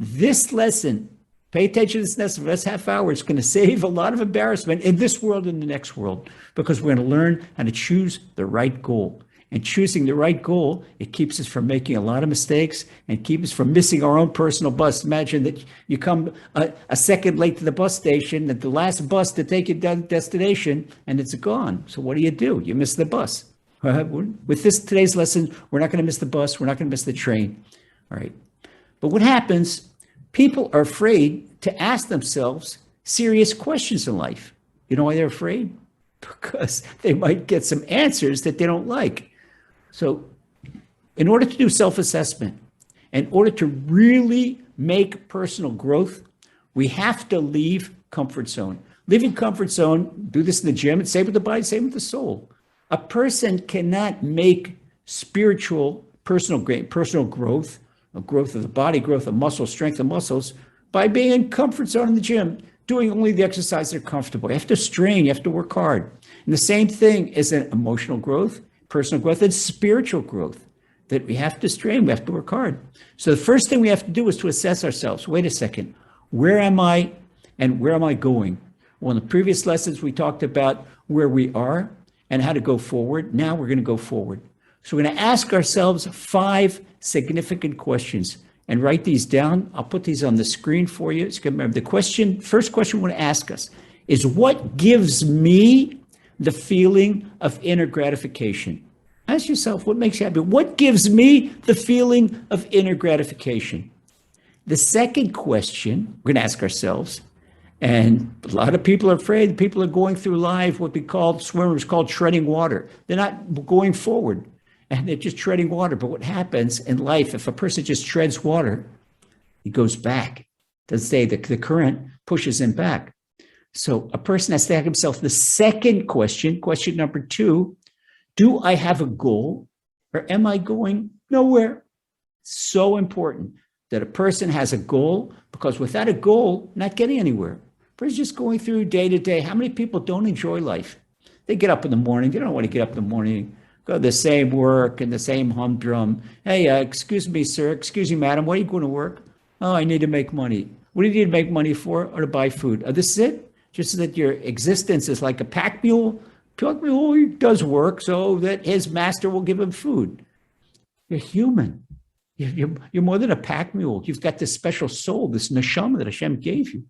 This lesson, pay attention to this lesson for this half hour. It's going to save a lot of embarrassment in this world and the next world, because we're going to learn how to choose the right goal. And choosing the right goal, it keeps us from making a lot of mistakes and keeps us from missing our own personal bus. Imagine that you come a second late to the bus station, at the last bus to take you down to destination, and it's gone. So what do? You miss the bus. With today's lesson, we're not going to miss the bus. We're not going to miss the train. All right. But what happens? People are afraid to ask themselves serious questions in life. You know why they're afraid? Because they might get some answers that they don't like. So in order to do self-assessment, in order to really make personal growth, we have to leave comfort zone. Leaving comfort zone, do this in the gym, and same with the body, same with the soul. A person cannot make spiritual personal growth, a growth of the body, growth of muscle, strength of muscles, by being in comfort zone in the gym, doing only the exercises that are comfortable. You have to strain, you have to work hard. And the same thing is an emotional growth, personal growth, and spiritual growth, that we have to strain, we have to work hard. So the first thing we have to do is to assess ourselves. Wait a second, where am I and where am I going? Well, in the previous lessons, we talked about where we are and how to go forward. Now we're going to go forward. So we're going to ask ourselves 5 significant questions and write these down. I'll put these on the screen for you. So remember, first question we want to ask us is, what gives me the feeling of inner gratification? Ask yourself, what makes you happy? What gives me the feeling of inner gratification? The second question we're going to ask ourselves, and a lot of people are afraid, people are going through life, what we call, swimmers called treading water. They're not going forward, and they're just treading water. But what happens in life, if a person just treads water, he goes back. Doesn't say that the current pushes him back. So a person has to ask himself the second question, question number 2, do I have a goal or am I going nowhere? So important that a person has a goal, because without a goal, not getting anywhere. A person's just going through day to day. How many people don't enjoy life? They get up in the morning. They don't want to get up in the morning, go to the same work and the same humdrum. Hey, excuse me, sir. Excuse me, madam. Why are you going to work? Oh, I need to make money. What do you need to make money for? Or to buy food? Oh, this is it? Just so that your existence is like a pack mule. Pack mule does work so that his master will give him food. You're human. You're more than a pack mule. You've got this special soul, this neshama that Hashem gave you.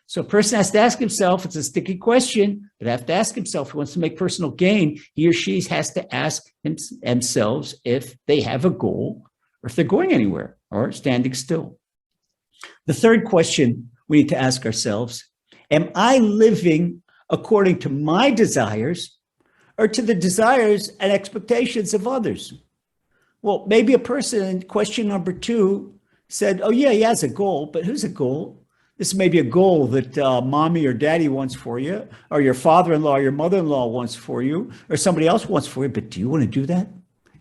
So a person has to ask himself, it's a sticky question, but have to ask himself, if he wants to make personal gain, he or she has to ask themselves if they have a goal or if they're going anywhere or standing still. The third question we need to ask ourselves, am I living according to my desires or to the desires and expectations of others? Well, maybe a person in question number 2 said, oh yeah, he has a goal, but who's a goal? This may be a goal that mommy or daddy wants for you, or your father-in-law, or your mother-in-law wants for you, or somebody else wants for you, but do you want to do that?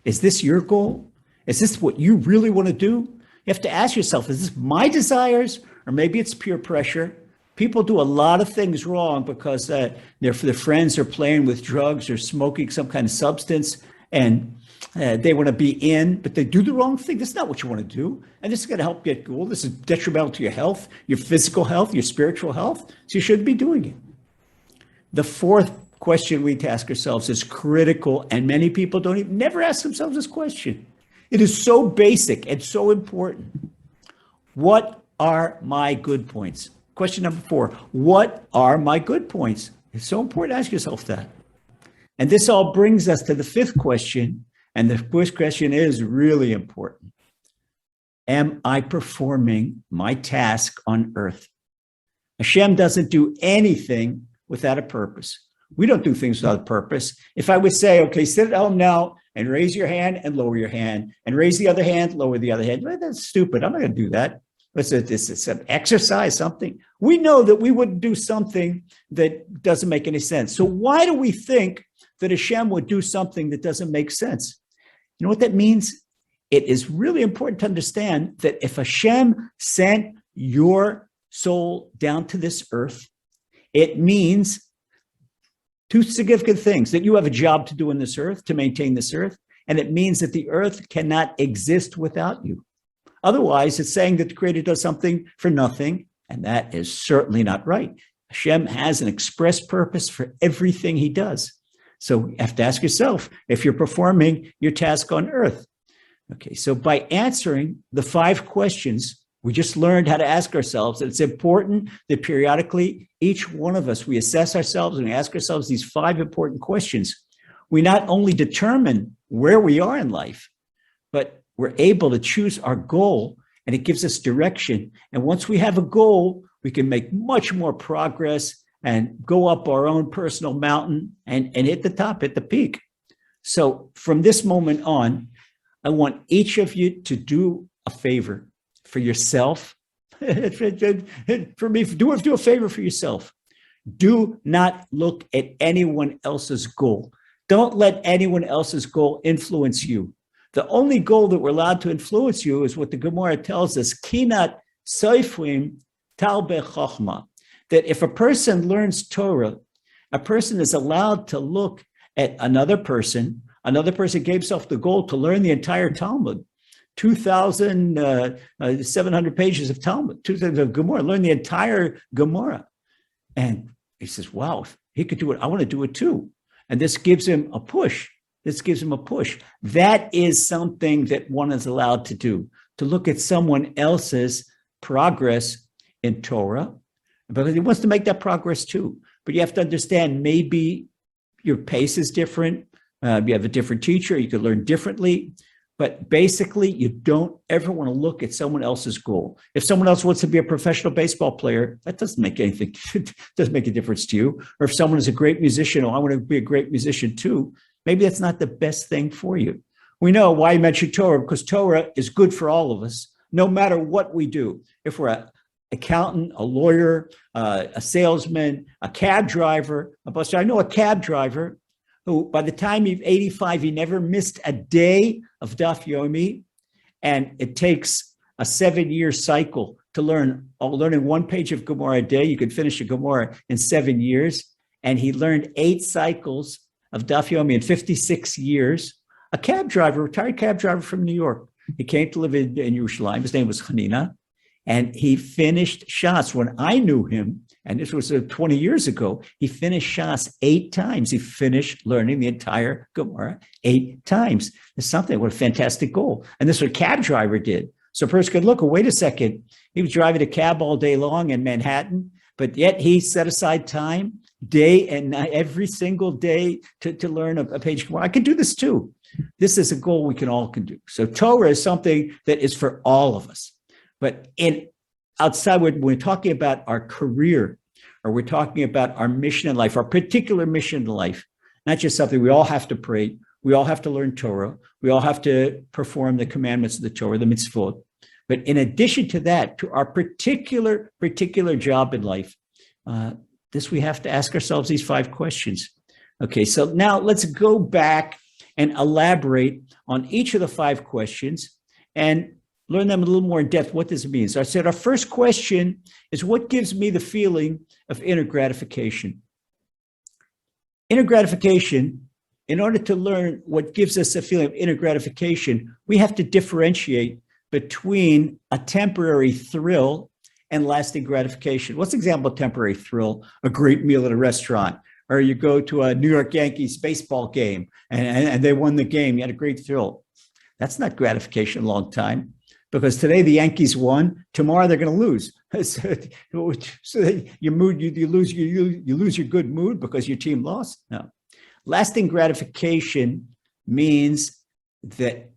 Is this your goal? Is this what you really want to do? You have to ask yourself, is this my desires, or maybe it's peer pressure? People do a lot of things wrong because their friends are playing with drugs or smoking some kind of substance, and they want to be in, but they do the wrong thing. That's not what you want to do. And this is going to help get cool. This is detrimental to your health, your physical health, your spiritual health. So you shouldn't be doing it. The fourth question we need to ask ourselves is critical, and many people never ask themselves this question. It is so basic and so important. What are my good points? Question number 4, what are my good points? It's so important to ask yourself that. And this all brings us to the 5th question. And the first question is really important. Am I performing my task on earth? Hashem doesn't do anything without a purpose. We don't do things without a purpose. If I would say, okay, sit at home now and raise your hand and lower your hand and raise the other hand, lower the other hand. Well, that's stupid. I'm not going to do that. This is an exercise, something. We know that we wouldn't do something that doesn't make any sense. So why do we think that Hashem would do something that doesn't make sense? You know what that means? It is really important to understand that if Hashem sent your soul down to this earth, it means 2 significant things: that you have a job to do in this earth, to maintain this earth, and it means that the earth cannot exist without you. Otherwise, it's saying that the Creator does something for nothing, and that is certainly not right. Hashem has an express purpose for everything he does. So you have to ask yourself if you're performing your task on earth. Okay, so by answering the 5 questions, we just learned how to ask ourselves. And it's important that periodically, each one of us, we assess ourselves and we ask ourselves these 5 important questions. We not only determine where we are in life, but we're able to choose our goal, and it gives us direction. And once we have a goal, we can make much more progress and go up our own personal mountain and hit the top, hit the peak. So from this moment on, I want each of you to do a favor for yourself. For me, do a favor for yourself. Do not look at anyone else's goal. Don't let anyone else's goal influence you. The only goal that we're allowed to influence you is what the Gemara tells us, Kinat Soifrim Talbe Chochma, that if a person learns Torah, a person is allowed to look at another person gave himself the goal to learn the entire Talmud, 2,700 pages of Talmud, 2,000 of Gemara, learn the entire Gemara. And he says, wow, if he could do it, I want to do it too. And this gives him a push. That is something that one is allowed to do, to look at someone else's progress in Torah, because he wants to make that progress too. But you have to understand, maybe your pace is different. You have a different teacher. You could learn differently. But basically, you don't ever want to look at someone else's goal. If someone else wants to be a professional baseball player, that doesn't make anything. It doesn't make a difference to you. Or if someone is a great musician, I want to be a great musician too. Maybe that's not the best thing for you. We know why I mentioned Torah, because Torah is good for all of us, no matter what we do. If we're an accountant, a lawyer, a salesman, a cab driver, a bus driver. I know a cab driver who, by the time he's 85, he never missed a day of Daf Yomi, and it takes a 7-year cycle to learning 1 page of Gemara a day. You could finish a Gemara in 7 years, and he learned 8 cycles of Daf Yomi in 56 years. A cab driver, retired cab driver from New York. He came to live in Yerushalayim. His name was Hanina, and he finished Shas. When I knew him, and this was 20 years ago, he finished Shas 8 times. He finished learning the entire Gemara 8 times. It's something, what a fantastic goal. And this is what a cab driver did. So a person could look, wait a second, he was driving a cab all day long in Manhattan, but yet he set aside time, day and night, every single day to learn a page of Gemara. I could do this too. This is a goal we can all do. So Torah is something that is for all of us. But outside, when we're talking about our career, or we're talking about our mission in life, our particular mission in life, not just something we all have to pray, we all have to learn Torah, we all have to perform the commandments of the Torah, the mitzvot. But in addition to that, to our particular job in life, this we have to ask ourselves these 5 questions. Okay, so now let's go back and elaborate on each of the 5 questions and learn them a little more in depth. What does it mean? So I said our first question is, what gives me the feeling of inner gratification? Inner gratification, in order to learn what gives us a feeling of inner gratification, we have to differentiate between a temporary thrill and lasting gratification. What's an example of temporary thrill? A great meal at a restaurant, or you go to a New York Yankees baseball game and they won the game. You had a great thrill. That's not gratification a long time, because today the Yankees won. Tomorrow they're going to lose. So your mood, you lose your good mood because your team lost. No, lasting gratification means that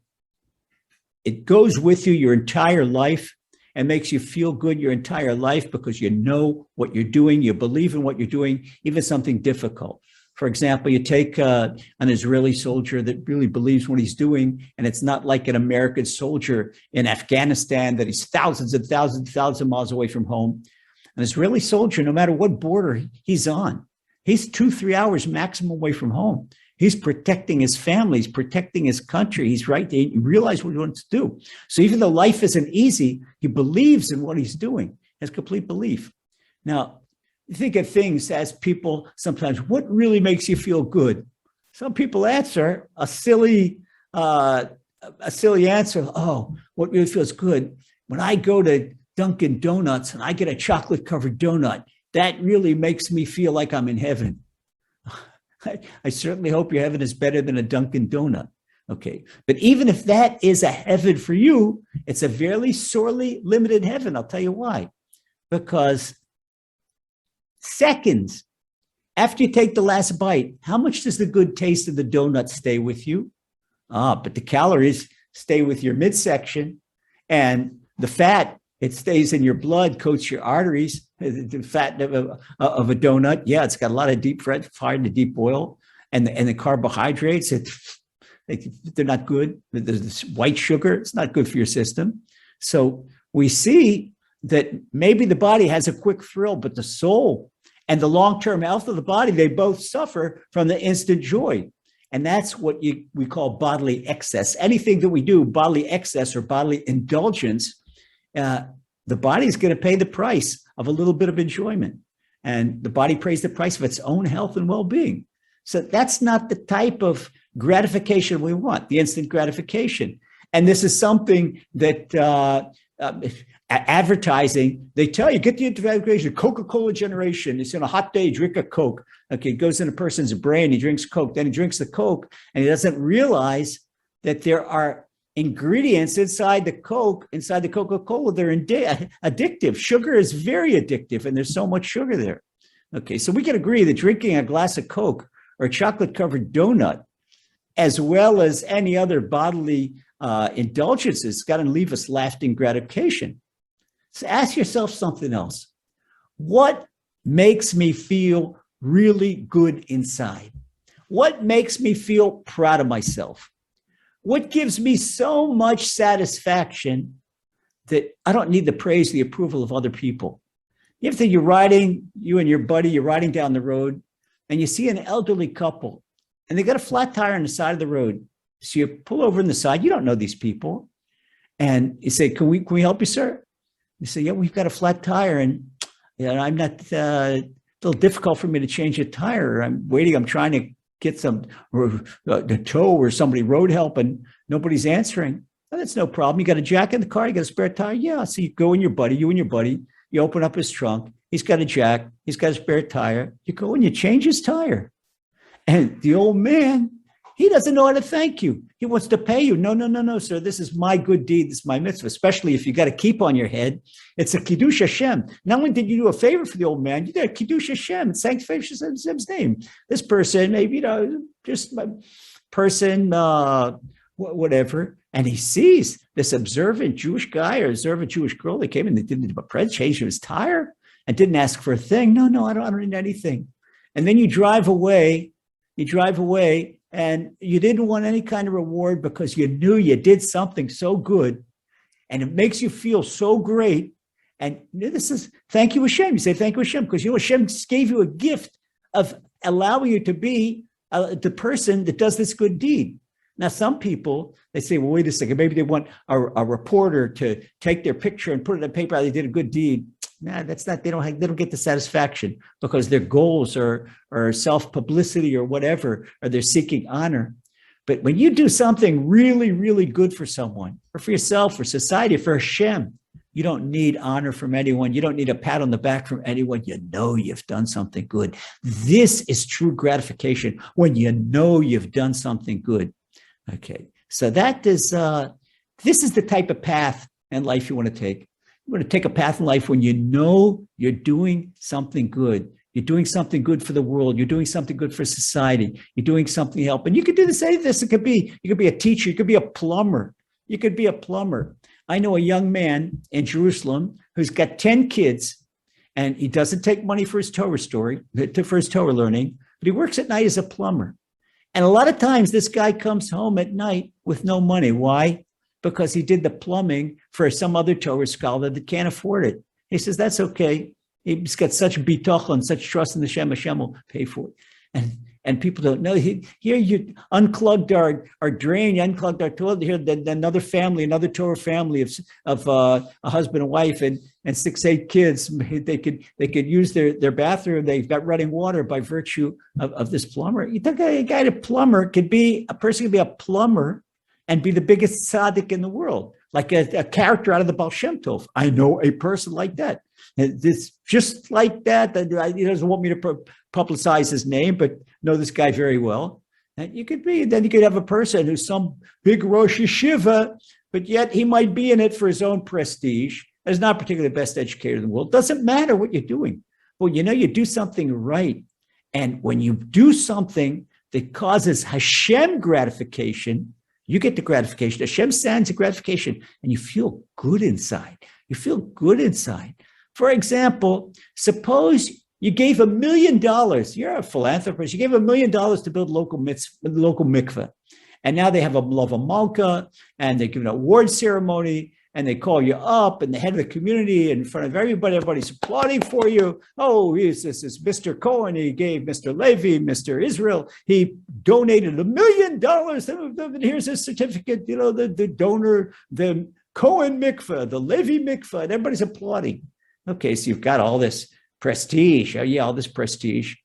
it goes with you your entire life and makes you feel good your entire life because you know what you're doing, you believe in what you're doing, even something difficult. For example, you take an Israeli soldier that really believes what he's doing, and it's not like an American soldier in Afghanistan that he's thousands and thousands of miles away from home. An Israeli soldier, no matter what border he's on, he's 2-3 hours maximum away from home. He's protecting his family, he's protecting his country. He's right there. He realizes what he wants to do. So even though life isn't easy, he believes in what he's doing. He has complete belief. Now, you think of things as people sometimes, what really makes you feel good? Some people answer a silly a silly answer. Oh, what really feels good when I go to Dunkin' Donuts and I get a chocolate covered donut, that really makes me feel like I'm in heaven. I certainly hope your heaven is better than a Dunkin' Donut. Okay. But even if that is a heaven for you, it's a very sorely limited heaven. I'll tell you why. Because seconds after you take the last bite, how much does the good taste of the donut stay with you? But the calories stay with your midsection, and the fat, it stays in your blood, coats your arteries. The fat of a donut, yeah, it's got a lot of deep fat, fried to deep boil, and the carbohydrates, they're not good. There's white sugar, it's not good for your system. So we see that maybe the body has a quick thrill, but the soul and the long-term health of the body, they both suffer from the instant joy. And that's what we call bodily excess. Anything that we do, bodily excess or bodily indulgence, the body is going to pay the price of a little bit of enjoyment. And the body pays the price of its own health and well-being. So that's not the type of gratification we want, the instant gratification. And this is something that advertising, they tell you, get the instant gratification, Coca-Cola generation. It's on a hot day, drink a Coke. Okay, it goes in a person's brain, he drinks Coke, then he drinks the Coke, and he doesn't realize that there are ingredients inside the Coke, inside the Coca-Cola, they're addictive. Sugar is very addictive, and there's so much sugar there. Okay, so we can agree that drinking a glass of Coke or a chocolate-covered donut, as well as any other bodily indulgences, got to leave us lasting gratification. So ask yourself something else. What makes me feel really good inside? What makes me feel proud of myself? What gives me so much satisfaction that I don't need the praise, the approval of other people? You ever think you and your buddy, you're riding down the road and you see an elderly couple and they got a flat tire on the side of the road. So you pull over on the side, you don't know these people. And you say, can we help you, sir? You say, yeah, we've got a flat tire and I'm not, a little difficult for me to change a tire. I'm waiting, I'm trying to get some the tow or somebody road help and nobody's answering. Oh, that's no problem. You got a jack in the car, you got a spare tire? Yeah. So you go in you and your buddy, you open up his trunk, he's got a jack, he's got a spare tire. You go and you change his tire. And the old man, he doesn't know how to thank you. He wants to pay you. No, sir. This is my good deed. This is my mitzvah, especially if you got a keep on your head. It's a Kiddush Hashem. Not only did you do a favor for the old man, you did a Kiddush Hashem. It's sanctification of Hashem's name. This person, maybe, just a person, whatever. And he sees this observant Jewish guy or observant Jewish girl. They came in, they didn't change his tire and didn't ask for a thing. No, I don't need anything. And then you drive away. And you didn't want any kind of reward because you knew you did something so good and it makes you feel so great. And this is thank you, Hashem. You say thank you, Hashem, because Hashem gave you a gift of allowing you to be the person that does this good deed. Now, some people, they say, well, wait a second, maybe they want a reporter to take their picture and put it on paper how they did a good deed. Nah, that's not, they don't get the satisfaction because their goals are self-publicity or whatever, or they're seeking honor. But when you do something really, really good for someone, or for yourself, for society, for Hashem, you don't need honor from anyone. You don't need a pat on the back from anyone. You know you've done something good. This is true gratification when you know you've done something good. Okay, so that is, this is the type of path in life you want to take. You want to take a path in life when you know you're doing something good. You're doing something good for the world. You're doing something good for society. You're doing something to help. And you could do the same. You could be a teacher. You could be a plumber. I know a young man in Jerusalem who's got 10 kids, and he doesn't take money for his Torah learning, but he works at night as a plumber. And a lot of times this guy comes home at night with no money. Why? Because he did the plumbing for some other Torah scholar that can't afford it. He says, that's okay. He's got such bitachon, such trust in the Hashem will pay for it. And people don't know. Here you unclogged our drain, you unclogged our toilet. Here, another family, another Torah family of a husband and wife and 6-8 kids. They could use their bathroom. They've got running water by virtue of this plumber. You think a person could be a plumber and be the biggest tzaddik in the world, like a character out of the Baal Shem Tov. I know a person like that. It's just like that. He doesn't want me to publicize his name, but know this guy very well. And you could have a person who's some big Rosh Yeshiva, but yet he might be in it for his own prestige. Is not particularly the best educator in the world. Doesn't matter what you're doing. Well, you do something right. And when you do something that causes Hashem gratification, you get the gratification. Hashem sends a gratification, and you feel good inside. You feel good inside. For example, suppose you gave $1 million. You're a philanthropist. You gave $1 million to build local mikveh. And now they have a Lava Malka, and they give an award ceremony, and they call you up, and the head of the community in front of everybody, everybody's applauding for you. Oh, this is Mr. Cohen. He gave Mr. Levy, Mr. Israel. He donated $1 million. And here's his certificate, the donor, the Cohen mikveh, the Levy mikveh, and everybody's applauding. Okay, so you've got all this prestige. Oh, yeah, all this prestige,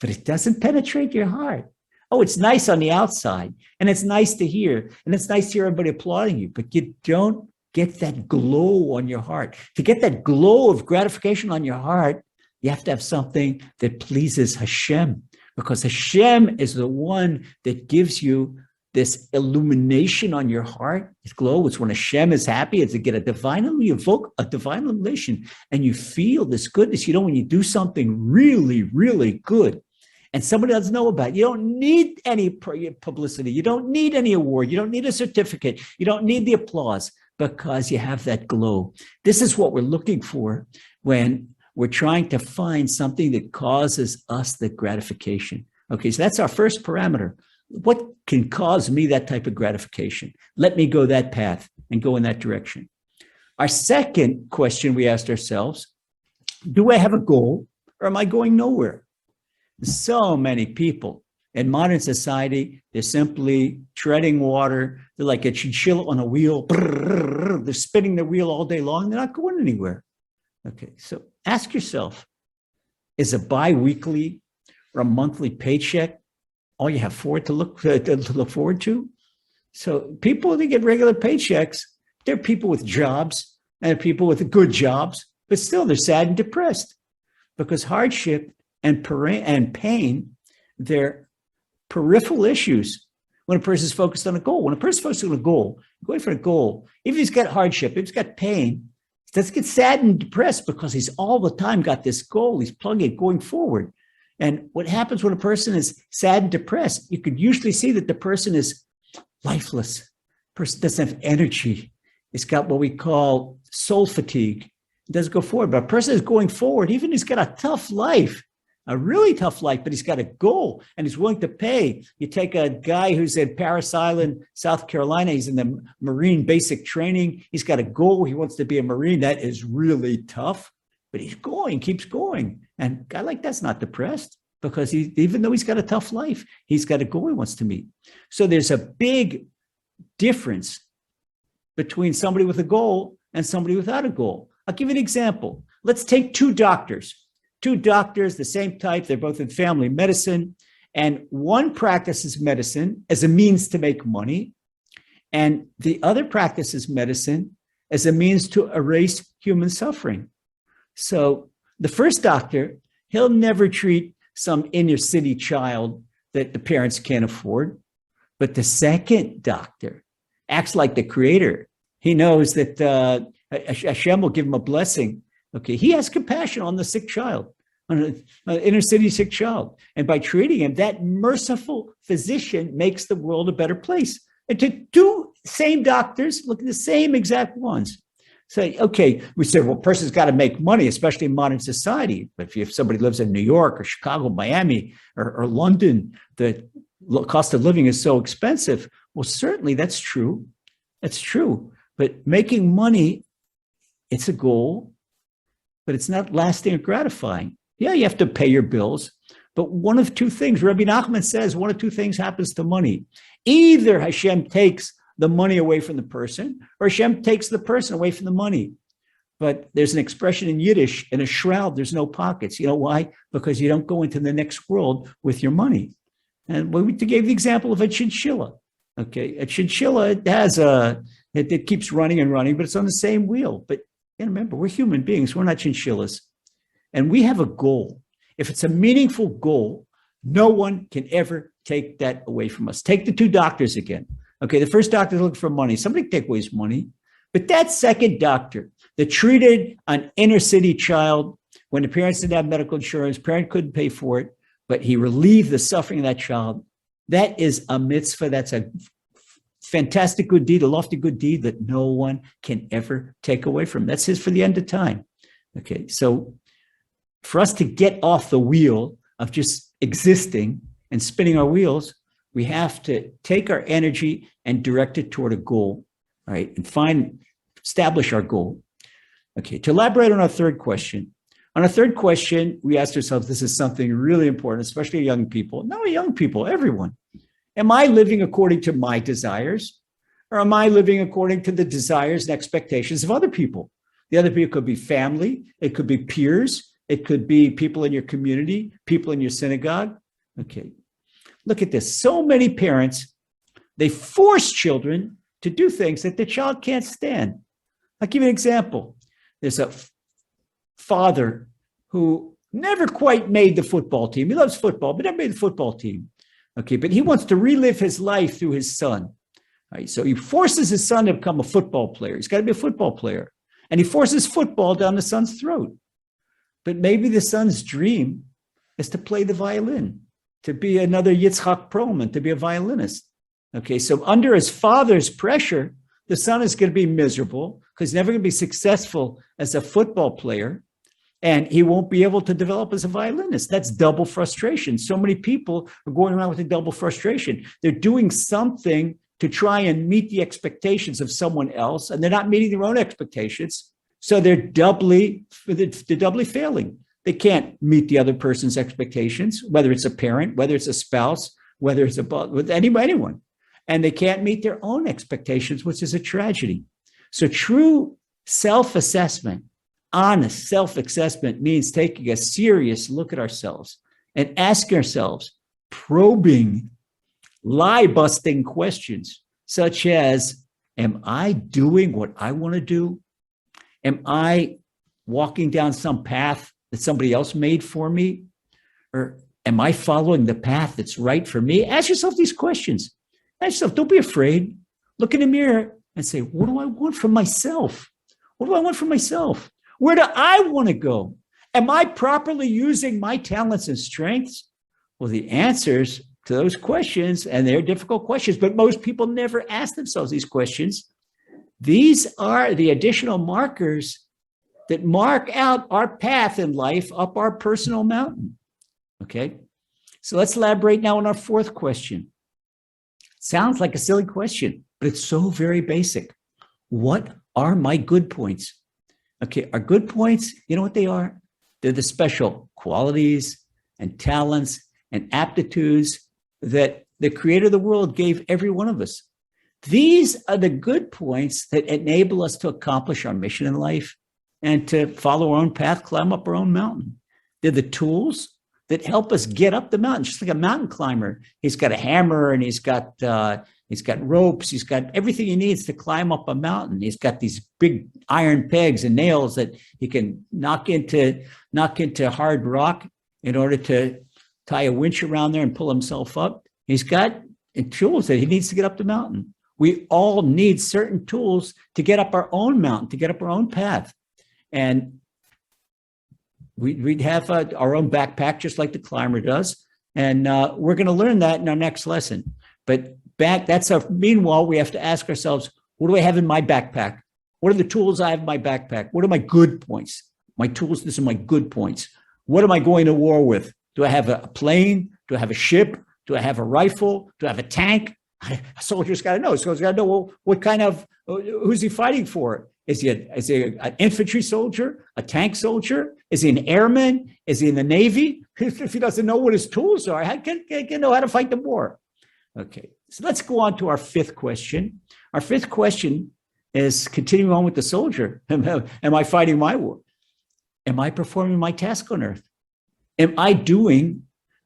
but it doesn't penetrate your heart. Oh, it's nice on the outside, and it's nice to hear, and it's nice to hear everybody applauding you, but you don't get that glow on your heart. To get that glow of gratification on your heart, you have to have something that pleases Hashem, because Hashem is the one that gives you this illumination on your heart. This glow, it's when Hashem is happy, it's to get you evoke a divine illumination, and you feel this goodness. When you do something really, really good, and somebody doesn't know about it, you don't need any publicity. You don't need any award. You don't need a certificate. You don't need the applause, because you have that glow. This is what we're looking for when we're trying to find something that causes us the gratification. Okay, so that's our first parameter. What can cause me that type of gratification? Let me go that path and go in that direction. Our second question we asked ourselves, do I have a goal, or am I going nowhere? So many people in modern society, they're simply treading water. They're like a chinchilla on a wheel. They're spinning the wheel all day long. They're not going anywhere. Okay, so ask yourself, is a bi-weekly or a monthly paycheck all you have to look forward to? So people, they get regular paychecks. There are people with jobs and people with good jobs, but still they're sad and depressed, because hardship and pain, they're peripheral issues when a person is focused on a goal. When a person is focused on a goal, going for a goal, if he's got hardship, if he's got pain, he doesn't get sad and depressed, because he's all the time got this goal. He's plugging it, going forward. And what happens when a person is sad and depressed, you could usually see that the person is lifeless. The person doesn't have energy. It's got what we call soul fatigue. It doesn't go forward. But a person is going forward, even if he's got a tough life, a really tough life, but he's got a goal and he's willing to pay. You take a guy who's in Parris Island, South Carolina, he's in the Marine basic training. He's got a goal. He wants to be a Marine. That is really tough, but he's going, keeps going. And a guy like that's not depressed, because even though he's got a tough life, he's got a goal he wants to meet. So there's a big difference between somebody with a goal and somebody without a goal. I'll give you an example. Let's take two doctors, the same type. They're both in family medicine. And one practices medicine as a means to make money, and the other practices medicine as a means to erase human suffering. So the first doctor, he'll never treat some inner city child that the parents can't afford. But the second doctor acts like the creator. He knows that Hashem will give him a blessing. Okay, he has compassion on the sick child, on an inner city sick child. And by treating him, that merciful physician makes the world a better place. And to two same doctors, look at the same exact ones. Say, okay, we say, well, a person's got to make money, especially in modern society. But if somebody lives in New York or Chicago, Miami, or London, the cost of living is so expensive. Well, certainly that's true. That's true. But making money, it's a goal, but it's not lasting or gratifying. Yeah, you have to pay your bills, but one of two things, Rabbi Nachman says, one of two things happens to money. Either Hashem takes the money away from the person, or Hashem takes the person away from the money. But there's an expression in Yiddish, in a shroud, there's no pockets. You know why? Because you don't go into the next world with your money. And we gave the example of a chinchilla. Okay, a chinchilla it keeps running and running, but it's on the same wheel. But remember, we're human beings. We're not chinchillas, and we have a goal. If it's a meaningful goal, no one can ever take that away from us. Take the two doctors again. Okay, the first doctor looking for money. Somebody take away his money, but that second doctor that treated an inner city child when the parents didn't have medical insurance, parent couldn't pay for it, but he relieved the suffering of that child. That is a mitzvah. That's a fantastic good deed, a lofty good deed that no one can ever take away from him. That's his for the end of time. Okay, so for us to get off the wheel of just existing and spinning our wheels, we have to take our energy and direct it toward a goal, right? And establish our goal. Okay, to elaborate on our third question. On our third question, we asked ourselves, this is something really important, especially young people. Not only young people, everyone. Am I living according to my desires? Or am I living according to the desires and expectations of other people? The other people could be family, it could be peers, it could be people in your community, people in your synagogue. Okay, look at this. So many parents, they force children to do things that the child can't stand. I'll give you an example. There's a father who never quite made the football team. He loves football, but never made the football team. Okay, but he wants to relive his life through his son. Right, so he forces his son to become a football player. He's got to be a football player. And he forces football down the son's throat. But maybe the son's dream is to play the violin, to be another Yitzhak Perlman, to be a violinist. Okay, so under his father's pressure, the son is going to be miserable because he's never going to be successful as a football player, and he won't be able to develop as a violinist. That's double frustration. So many people are going around with a double frustration. They're doing something to try and meet the expectations of someone else, and they're not meeting their own expectations. So they're doubly failing. They can't meet the other person's expectations, whether it's a parent, whether it's a spouse, whether it's with anyone. And they can't meet their own expectations, which is a tragedy. So true self-assessment, honest self-assessment means taking a serious look at ourselves and asking ourselves probing, lie-busting questions, such as, am I doing what I want to do? Am I walking down some path that somebody else made for me? Or am I following the path that's right for me? Ask yourself these questions. Ask yourself, don't be afraid. Look in the mirror and say, what do I want from myself? What do I want from myself? Where do I want to go? Am I properly using my talents and strengths? Well, the answers to those questions, and they're difficult questions, but most people never ask themselves these questions. These are the additional markers that mark out our path in life up our personal mountain. Okay, so let's elaborate now on our fourth question. Sounds like a silly question, but it's so very basic. What are my good points? Okay, our good points, you know what they are? They're the special qualities and talents and aptitudes that the creator of the world gave every one of us. These are the good points that enable us to accomplish our mission in life and to follow our own path, climb up our own mountain. They're the tools that help us get up the mountain, just like a mountain climber. He's got a hammer and he's got ropes. He's got everything he needs to climb up a mountain. He's got these big iron pegs and nails that he can knock into hard rock in order to tie a winch around there and pull himself up. He's got tools that he needs to get up the mountain. We all need certain tools to get up our own mountain, to get up our own path. And we'd have our own backpack, just like the climber does. And we're going to learn that in our next lesson. But meanwhile, we have to ask ourselves, what do I have in my backpack? What are the tools I have in my backpack? What are my good points? My tools, these are my good points. What am I going to war with? Do I have a plane? Do I have a ship? Do I have a rifle? Do I have a tank? A soldier's got to know. So he's got to know, well, what kind of, who's he fighting for? Is he an infantry soldier, a tank soldier? Is he an airman? Is he in the Navy? If he doesn't know what his tools are, how can he know how to fight the war? Okay, so let's go on to our fifth question. Our fifth question is continuing on with the soldier. Am I fighting my war? Am I performing my task on earth? Am I doing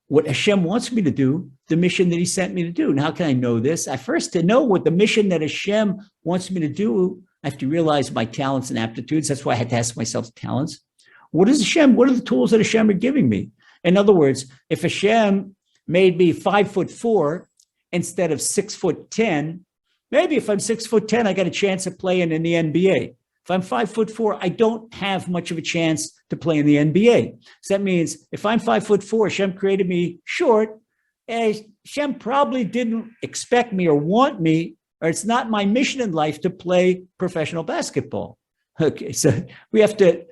what Hashem wants me to do, the mission that he sent me to do. And how can I know this? I first, to know what the mission that Hashem wants me to do, I have to realize my talents and aptitudes. That's why I had to ask myself talents. What is Hashem? What are the tools that Hashem are giving me? In other words, if Hashem made me 5'4" instead of 6'10", maybe if I'm 6'10", I got a chance of playing in the NBA. If I'm 5'4", I don't have much of a chance to play in the NBA. So that means if I'm 5'4", Hashem created me short, Hashem probably didn't expect me or want me, or it's not my mission in life to play professional basketball. Okay, so we have to,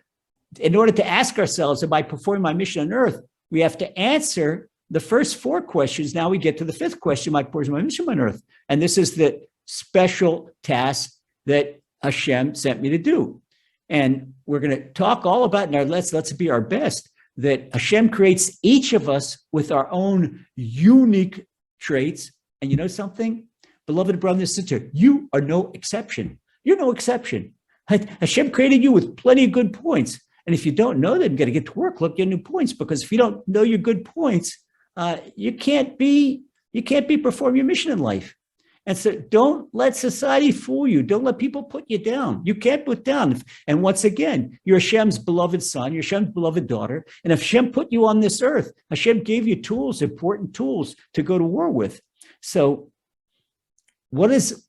in order to ask ourselves, am I performing my mission on earth? We have to answer the first 4 questions. Now we get to the 5th question, am I performing my mission on earth? And this is the special task that Hashem sent me to do. And we're going to talk all about, now let's be our best, that Hashem creates each of us with our own unique traits. And you know something? Beloved brother and sister, you are no exception. You're no exception. Hashem created you with plenty of good points. And if you don't know them, you got to get to work, look at new points, because if you don't know your good points, you can't be performing your mission in life. And so don't let society fool you. Don't let people put you down. You can't put down. And once again, you're Hashem's beloved son, you're Hashem's beloved daughter. And if Hashem put you on this earth, Hashem gave you tools, important tools to go to war with. So what is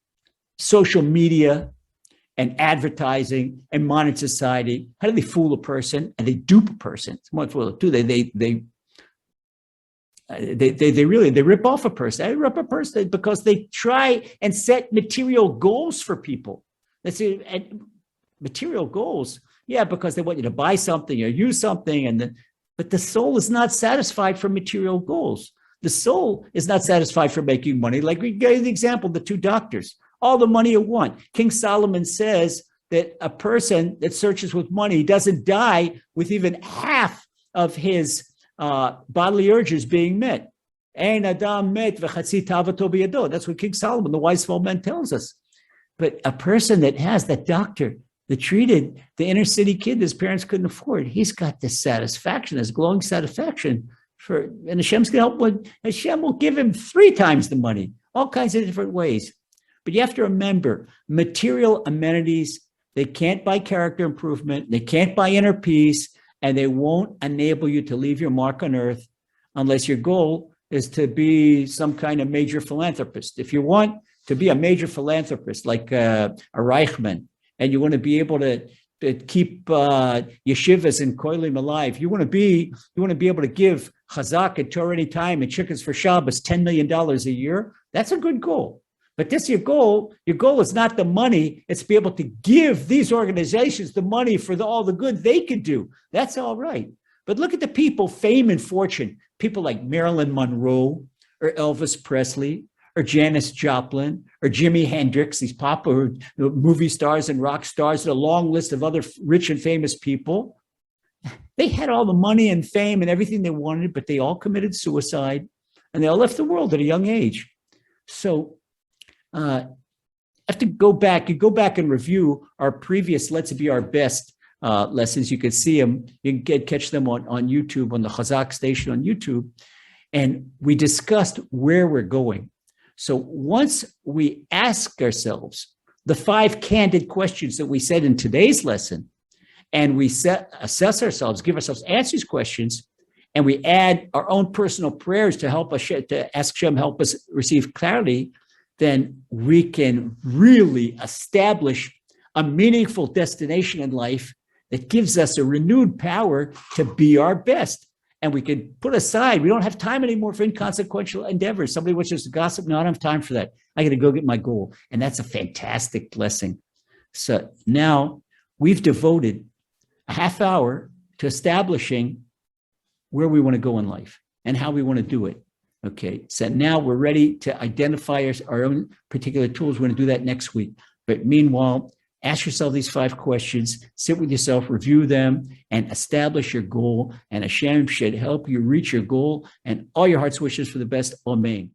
social media and advertising and modern society? How do they fool a person and they dupe a person? What do they rip off a person. They rip a person because they try and set material goals for people. Let's say material goals, because they want you to buy something or use something, but the soul is not satisfied for material goals. The soul is not satisfied for making money. Like we gave the example, the 2 doctors, all the money you want. King Solomon says that a person that searches with money doesn't die with even half of his bodily urges being met. That's what King Solomon, the wise old man, tells us. But a person that has that doctor that treated the inner city kid his parents couldn't afford, he's got this satisfaction, this glowing satisfaction and Hashem's going to help with, Hashem will give him 3 times the money, all kinds of different ways. But you have to remember, material amenities, they can't buy character improvement, they can't buy inner peace, and they won't enable you to leave your mark on earth unless your goal is to be some kind of major philanthropist. If you want to be a major philanthropist like a Reichman, and you want to be able to keep yeshivas and koilim alive, you want to be able to give chazak at Torah Anytime and chickens for Shabbos $10 million a year, that's a good goal. But this your goal is not the money, it's to be able to give these organizations the money for all the good they could do. That's all right. But look at the people, fame and fortune, people like Marilyn Monroe or Elvis Presley or Janis Joplin or Jimi Hendrix, these popular movie stars and rock stars, and a long list of other rich and famous people. They had all the money and fame and everything they wanted, but they all committed suicide and they all left the world at a young age. So I have to go back and review our previous Let's Be Our Best lessons. You can see them, you can catch them on YouTube, on the Chazak station on YouTube. And we discussed where we're going. So once we ask ourselves the 5 candid questions that we said in today's lesson, and we assess ourselves, give ourselves answers questions, and we add our own personal prayers to help us, to ask Shem help us receive clarity, then we can really establish a meaningful destination in life that gives us a renewed power to be our best. And we can put aside, we don't have time anymore for inconsequential endeavors. Somebody wants us to gossip. No, I don't have time for that. I got to go get my goal. And that's a fantastic blessing. So now we've devoted a half hour to establishing where we want to go in life and how we want to do it. Okay, so now we're ready to identify our own particular tools. We're going to do that next week. But meanwhile, ask yourself these 5 questions, sit with yourself, review them, and establish your goal. And Hashem should help you reach your goal and all your heart's wishes for the best. Amen.